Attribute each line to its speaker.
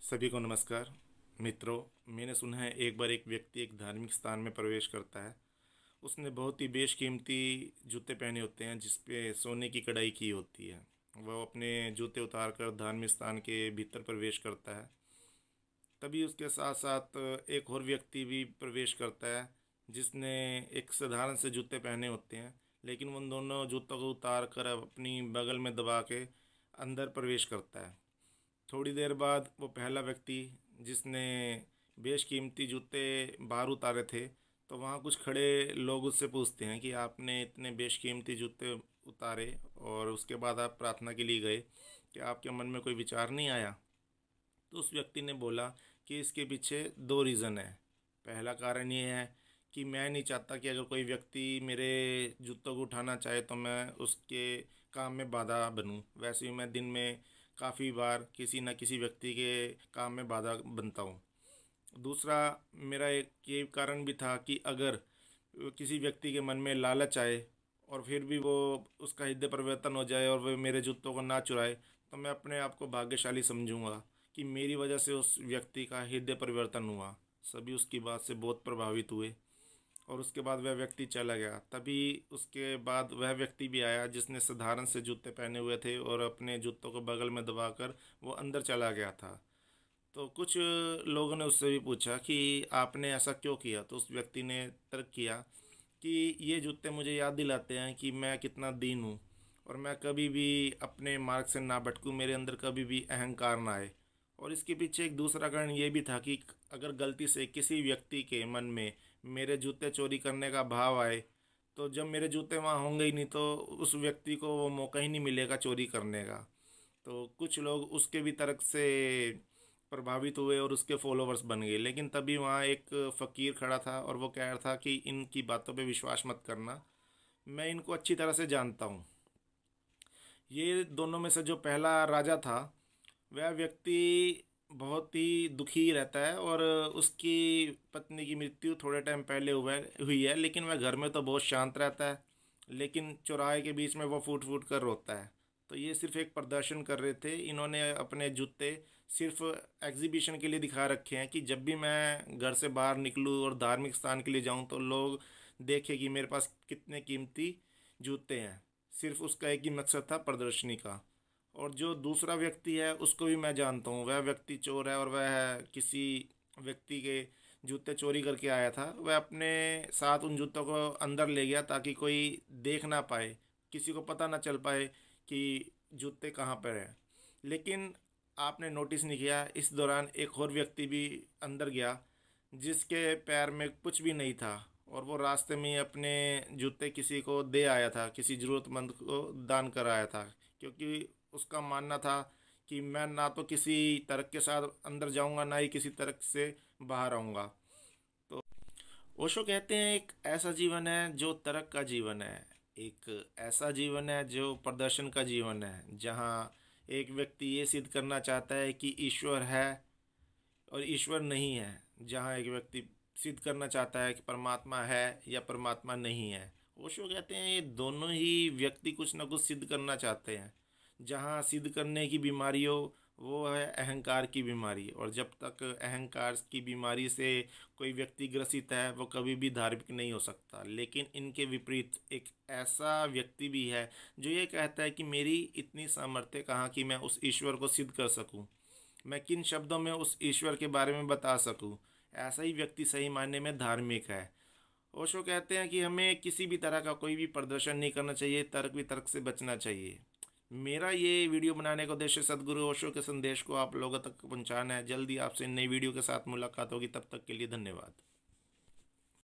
Speaker 1: सभी को नमस्कार। मित्रों, मैंने सुना है एक बार एक व्यक्ति एक धार्मिक स्थान में प्रवेश करता है। उसने बहुत ही बेशकीमती जूते पहने होते हैं जिस पे सोने की कढ़ाई की होती है। वह अपने जूते उतार कर धार्मिक स्थान के भीतर प्रवेश करता है। तभी उसके साथ साथ एक और व्यक्ति भी प्रवेश करता है जिसने एक साधारण से जूते पहने होते हैं, लेकिन उन दोनों जूतों को उतार कर अपनी बगल में दबा के अंदर प्रवेश करता है। थोड़ी देर बाद वो पहला व्यक्ति जिसने बेशकीमती जूते बाहर उतारे थे, तो वहाँ कुछ खड़े लोग उससे पूछते हैं कि आपने इतने बेशकीमती जूते उतारे और उसके बाद आप प्रार्थना के लिए गए, क्या आपके मन में कोई विचार नहीं आया? तो उस व्यक्ति ने बोला कि इसके पीछे दो रीज़न है। पहला कारण ये है कि मैं नहीं चाहता कि अगर कोई व्यक्ति मेरे जूतों को उठाना चाहे तो मैं उसके काम में बाधा बनूं। वैसे ही मैं दिन में काफ़ी बार किसी न किसी व्यक्ति के काम में बाधा बनता हूं। दूसरा, मेरा एक ये कारण भी था कि अगर किसी व्यक्ति के मन में लालच आए और फिर भी वो उसका हृदय परिवर्तन हो जाए और वह मेरे जूतों को ना चुराए, तो मैं अपने आप को भाग्यशाली समझूंगा कि मेरी वजह से उस व्यक्ति का हृदय परिवर्तन हुआ। सभी उसकी बात से बहुत प्रभावित हुए और उसके बाद वह व्यक्ति चला गया। तभी उसके बाद वह व्यक्ति भी आया जिसने साधारण से जूते पहने हुए थे और अपने जूतों को बगल में दबाकर वो अंदर चला गया था। तो कुछ लोगों ने उससे भी पूछा कि आपने ऐसा क्यों किया, तो उस व्यक्ति ने तर्क किया कि ये जूते मुझे याद दिलाते हैं कि मैं कितना दीन हूँ और मैं कभी भी अपने मार्ग से ना भटकूँ, मेरे अंदर कभी भी अहंकार ना आए। और इसके पीछे एक दूसरा कारण ये भी था कि अगर गलती से किसी व्यक्ति के मन में मेरे जूते चोरी करने का भाव आए, तो जब मेरे जूते वहाँ होंगे ही नहीं तो उस व्यक्ति को वो मौका ही नहीं मिलेगा चोरी करने का। तो कुछ लोग उसके भी तर्क से प्रभावित हुए और उसके फॉलोवर्स बन गए। लेकिन तभी वहाँ एक फ़कीर खड़ा था और वो कह रहा था कि इनकी बातों पे विश्वास मत करना, मैं इनको अच्छी तरह से जानता हूँ। ये दोनों में से जो पहला राजा था, वह व्यक्ति बहुत ही दुखी रहता है और उसकी पत्नी की मृत्यु थोड़े टाइम पहले हुई है, लेकिन वह घर में तो बहुत शांत रहता है, लेकिन चौराहे के बीच में वो फूट फूट कर रोता है। तो ये सिर्फ एक प्रदर्शन कर रहे थे। इन्होंने अपने जूते सिर्फ एग्जीबिशन के लिए दिखा रखे हैं कि जब भी मैं घर से बाहर निकलूँ और धार्मिक स्थान के लिए जाऊँ तो लोग देखें कि मेरे पास कितने कीमती जूते हैं। सिर्फ उसका एक ही मकसद था, प्रदर्शनी का। और जो दूसरा व्यक्ति है उसको भी मैं जानता हूँ, वह व्यक्ति चोर है और वह किसी व्यक्ति के जूते चोरी करके आया था। वह अपने साथ उन जूतों को अंदर ले गया ताकि कोई देख ना पाए, किसी को पता ना चल पाए कि जूते कहाँ पर हैं। लेकिन आपने नोटिस नहीं किया, इस दौरान एक और व्यक्ति भी अंदर गया जिसके पैर में कुछ भी नहीं था और वो रास्ते में ही अपने जूते किसी को दे आया था, किसी ज़रूरतमंद को दान कर आया था। क्योंकि उसका मानना था कि मैं ना तो किसी तर्क के साथ अंदर जाऊंगा, ना ही किसी तर्क से बाहर आऊंगा। तो ओशो कहते हैं एक ऐसा जीवन है जो तर्क का जीवन है, एक ऐसा जीवन है जो प्रदर्शन का जीवन है, जहाँ एक व्यक्ति ये सिद्ध करना चाहता है कि ईश्वर है और ईश्वर नहीं है, जहाँ एक व्यक्ति सिद्ध करना चाहता है कि परमात्मा है या परमात्मा नहीं है। ओशो कहते हैं ये दोनों ही व्यक्ति कुछ ना कुछ सिद्ध करना चाहते हैं। जहाँ सिद्ध करने की बीमारी हो, वो है अहंकार की बीमारी, और जब तक अहंकार की बीमारी से कोई व्यक्ति ग्रसित है वो कभी भी धार्मिक नहीं हो सकता। लेकिन इनके विपरीत एक ऐसा व्यक्ति भी है जो ये कहता है कि मेरी इतनी सामर्थ्य कहाँ कि मैं उस ईश्वर को सिद्ध कर सकूँ, मैं किन शब्दों में उस ईश्वर के बारे में बता सकूं। ऐसा ही व्यक्ति सही मायने में धार्मिक है। ओशो कहते हैं कि हमें किसी भी तरह का कोई भी प्रदर्शन नहीं करना चाहिए, तर्क वितर्क से बचना चाहिए। मेरा ये वीडियो बनाने का उद्देश्य सदगुरु ओशो के संदेश को आप लोगों तक पहुंचाना है। जल्दी आपसे नई वीडियो के साथ मुलाकात होगी, तब तक के लिए धन्यवाद।